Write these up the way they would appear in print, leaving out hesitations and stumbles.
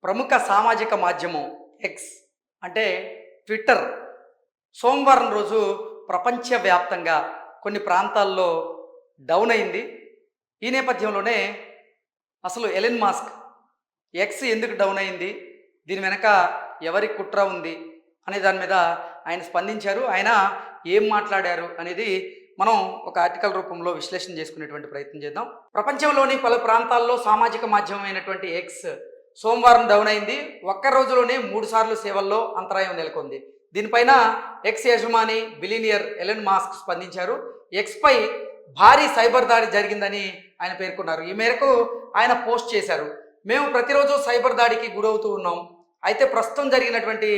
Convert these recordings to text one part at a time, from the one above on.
ప్రముఖ సామాజిక మాధ్యమం ఎక్స్ అంటే ట్విట్టర్ సోమవారం రోజు ప్రపంచవ్యాప్తంగా కొన్ని ప్రాంతాల్లో డౌన్ అయింది. ఈ నేపథ్యంలోనే అసలు ఎలెన్ మాస్క్ ఎక్స్ ఎందుకు డౌన్ అయింది, దీని వెనక ఎవరి కుట్ర ఉంది అనే దాని మీద ఆయన స్పందించారు. ఆయన ఏం మాట్లాడారు అనేది మనం ఒక ఆర్టికల్ రూపంలో విశ్లేషణ చేసుకునేటువంటి ప్రయత్నం చేద్దాం. ప్రపంచంలోని పలు ప్రాంతాల్లో సామాజిక మాధ్యమం అయినటువంటి ఎక్స్ సోమవారం డౌన్ అయింది. ఒక్క రోజులోనే 3 సార్లు సేవల్లో అంతరాయం నెలకొంది. దీనిపైన ఎక్స్ యజమాని బిలినియర్ ఎలెన్ మాస్క్ స్పందించారు. ఎక్స్పై భారీ సైబర్ దాడి జరిగిందని ఆయన పేర్కొన్నారు. ఈ మేరకు ఆయన పోస్ట్ చేశారు. మేము ప్రతిరోజు సైబర్ దాడికి గురవుతూ ఉన్నాం. అయితే ప్రస్తుతం జరిగినటువంటి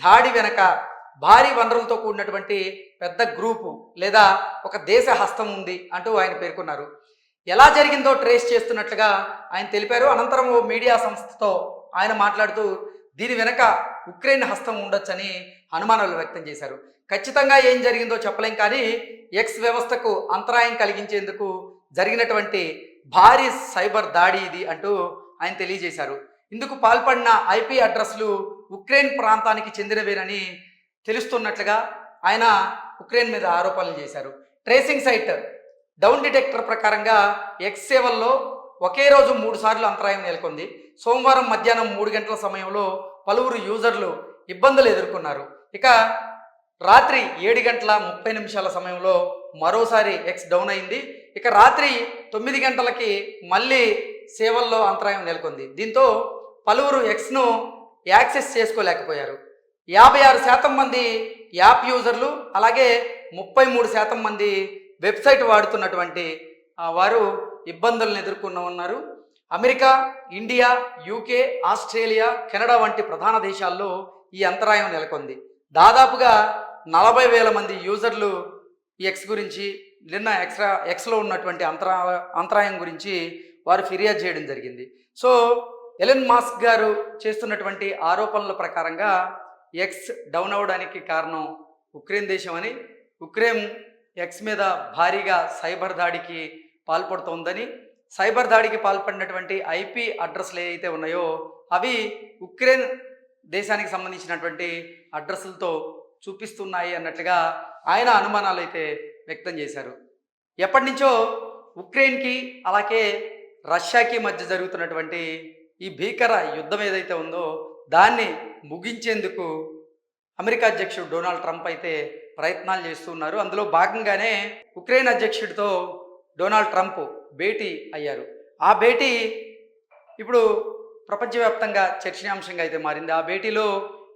దాడి వెనక భారీ వనరులతో కూడినటువంటి పెద్ద గ్రూపు లేదా ఒక దేశ హస్తం ఉంది అంటూ ఆయన పేర్కొన్నారు. ఎలా జరిగిందో ట్రేస్ చేస్తున్నట్లుగా ఆయన తెలిపారు. అనంతరం ఓ మీడియా సంస్థతో ఆయన మాట్లాడుతూ దీని వెనక ఉక్రెయిన్ హస్తం ఉండొచ్చని అనుమానాలు వ్యక్తం చేశారు. ఖచ్చితంగా ఏం జరిగిందో చెప్పలేం, కానీ ఎక్స్ వ్యవస్థకు అంతరాయం కలిగించేందుకు జరిగినటువంటి భారీ సైబర్ దాడి ఇది అంటూ ఆయన తెలియజేశారు. ఇందుకు పాల్పడిన ఐపీ అడ్రస్లు ఉక్రెయిన్ ప్రాంతానికి చెందినవేనని తెలుస్తున్నట్లుగా ఆయన ఉక్రెయిన్ మీద ఆరోపణలు చేశారు. ట్రేసింగ్ సైట్ డౌన్ డిటెక్టర్ ప్రకారంగా ఎక్స్ సేవల్లో ఒకే రోజు 3 సార్లు అంతరాయం నెలకొంది. సోమవారం మధ్యాహ్నం 3 గంటల సమయంలో పలువురు యూజర్లు ఇబ్బందులు ఎదుర్కొన్నారు. ఇక రాత్రి 7:30 సమయంలో మరోసారి ఎక్స్ డౌన్ అయింది. ఇక రాత్రి 9 గంటలకి మళ్ళీ సేవల్లో అంతరాయం నెలకొంది. దీంతో పలువురు ఎక్స్ను యాక్సెస్ చేసుకోలేకపోయారు. 56% మంది యాప్ యూజర్లు, అలాగే 33% మంది వెబ్సైట్ వాడుతున్నటువంటి వారు ఇబ్బందులను ఉన్నారు. America, India, UK, Australia, Canada వంటి ప్రధాన దేశాల్లో ఈ అంతరాయం నెలకొంది. దాదాపుగా 40,000 మంది యూజర్లు ఈ ఎక్స్ గురించి నిన్న ఎక్స్లో ఉన్నటువంటి అంతరాయం గురించి వారు ఫిర్యాదు చేయడం జరిగింది. సో ఎలెన్ మాస్క్ గారు చేస్తున్నటువంటి ఆరోపణల ప్రకారంగా ఎక్స్ డౌన్ అవడానికి కారణం ఉక్రెయిన్ దేశం అని, ఉక్రెయిన్ ఎక్స్ మీద భారీగా సైబర్ దాడికి పాల్పడుతోందని, సైబర్ దాడికి పాల్పడినటువంటి ఐపీ అడ్రస్లు ఏవైతే ఉన్నాయో అవి ఉక్రెయిన్ దేశానికి సంబంధించినటువంటి అడ్రస్లతో చూపిస్తున్నాయి అన్నట్లుగా ఆయన అనుమానాలు అయితే వ్యక్తం చేశారు. ఎప్పటి నుంచో ఉక్రెయిన్కి అలాగే రష్యాకి మధ్య జరుగుతున్నటువంటి ఈ భీకర యుద్ధం ఏదైతే ఉందో దాన్ని ముగించేందుకు అమెరికా అధ్యక్షుడు డొనాల్డ్ ట్రంప్ అయితే ప్రయత్నాలు చేస్తున్నారు. అందులో భాగంగానే ఉక్రెయిన్ అధ్యక్షుడితో డొనాల్డ్ ట్రంప్ భేటీ అయ్యారు. ఆ భేటీ ఇప్పుడు ప్రపంచవ్యాప్తంగా చర్చనీయాంశంగా అయితే మారింది. ఆ భేటీలో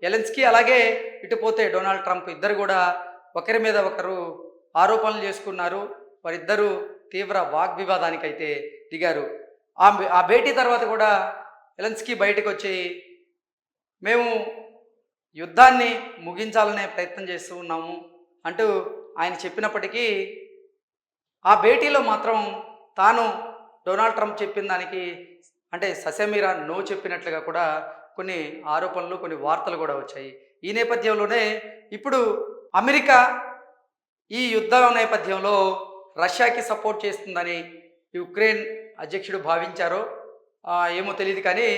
ఎలెన్స్కీ అలాగే ఇటుపోతే డొనాల్డ్ ట్రంప్ ఇద్దరు కూడా ఒకరి మీద ఒకరు ఆరోపణలు చేసుకున్నారు. వారిద్దరూ తీవ్ర వాగ్వివాదానికి అయితే దిగారు. ఆ భేటీ తర్వాత కూడా ఎలెన్స్కీ బయటకు వచ్చి మేము యుద్ధాన్ని ముగించాలనే ప్రయత్నం చేస్తూ ఉన్నాము అంటూ ఆయన చెప్పినప్పటికీ ఆ భేటీలో మాత్రం తాను డొనాల్డ్ ట్రంప్ చెప్పిన దానికి అంటే ససేమిరా నో చెప్పినట్లుగా కూడా కొన్ని ఆరోపణలు, కొన్ని వార్తలు కూడా వచ్చాయి. ఈ నేపథ్యంలోనే ఇప్పుడు అమెరికా ఈ యుద్ధం నేపథ్యంలో రష్యాకి సపోర్ట్ చేస్తుందని ఈ ఉక్రెయిన్ అధ్యక్షుడు భావించారో ఏమో తెలియదు, కానీ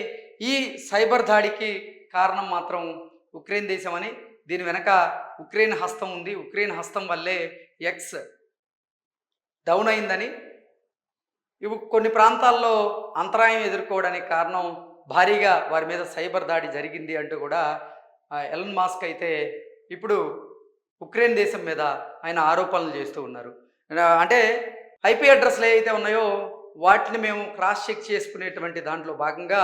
ఈ సైబర్ దాడికి కారణం మాత్రం ఉక్రెయిన్ దేశం అని, దీని వెనక ఉక్రెయిన్ హస్తం ఉంది, ఉక్రెయిన్ హస్తం వల్లే ఎక్స్ డౌన్ అయిందని, ఇవి కొన్ని ప్రాంతాల్లో అంతరాయం ఎదుర్కోవడానికి కారణం భారీగా వారి మీద సైబర్ దాడి జరిగింది అంటూ కూడా ఎలన్ మాస్క్ అయితే ఇప్పుడు ఉక్రెయిన్ దేశం మీద ఆయన ఆరోపణలు చేస్తూ ఉన్నారు. అంటే ఐపీ అడ్రస్లు ఏవైతే ఉన్నాయో వాటిని మేము క్రాస్ చెక్ చేసుకునేటువంటి దాంట్లో భాగంగా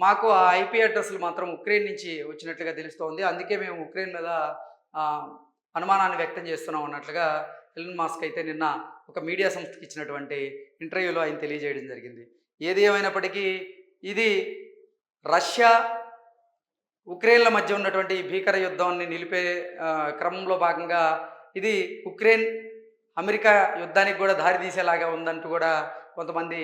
మాకు ఆ ఐపీ అడ్రస్లు మాత్రం ఉక్రెయిన్ నుంచి వచ్చినట్లుగా తెలుస్తోంది, అందుకే మేము ఉక్రెయిన్ మీద అనుమానాన్ని వ్యక్తం చేస్తున్నాం అన్నట్లుగా ఎలన్ మాస్క్ అయితే నిన్న ఒక మీడియా సంస్థకి ఇచ్చినటువంటి ఇంటర్వ్యూలో ఆయన తెలియజేయడం జరిగింది. ఏది ఏమైనప్పటికీ ఇది రష్యా ఉక్రెయిన్ల మధ్య ఉన్నటువంటి భీకర యుద్ధాన్ని నిలిపే క్రమంలో భాగంగా ఇది ఉక్రెయిన్ అమెరికా యుద్ధానికి కూడా దారి తీసేలాగా ఉందంటూ కూడా కొంతమంది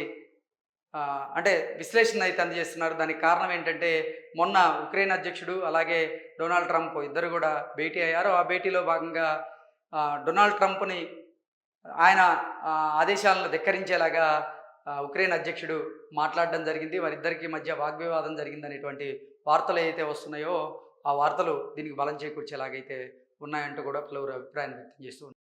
అంటే విశ్లేషణ అయితే అందజేస్తున్నారు. దానికి కారణం ఏంటంటే మొన్న ఉక్రెయిన్ అధ్యక్షుడు అలాగే డొనాల్డ్ ట్రంప్ ఇద్దరు కూడా భేటీ అయ్యారు. ఆ భేటీలో భాగంగా డొనాల్డ్ ట్రంప్ని ఆయన ఆదేశాలను ధిక్కరించేలాగా ఉక్రెయిన్ అధ్యక్షుడు మాట్లాడడం జరిగింది. వారిద్దరికీ మధ్య వాగ్వివాదం జరిగిందనేటువంటి వార్తలు ఏవైతే వస్తున్నాయో ఆ వార్తలు దీనికి బలం చేకూర్చేలాగైతే ఉన్నాయంటూ కూడా పలువురు అభిప్రాయాన్ని వ్యక్తం చేస్తూ ఉన్నారు.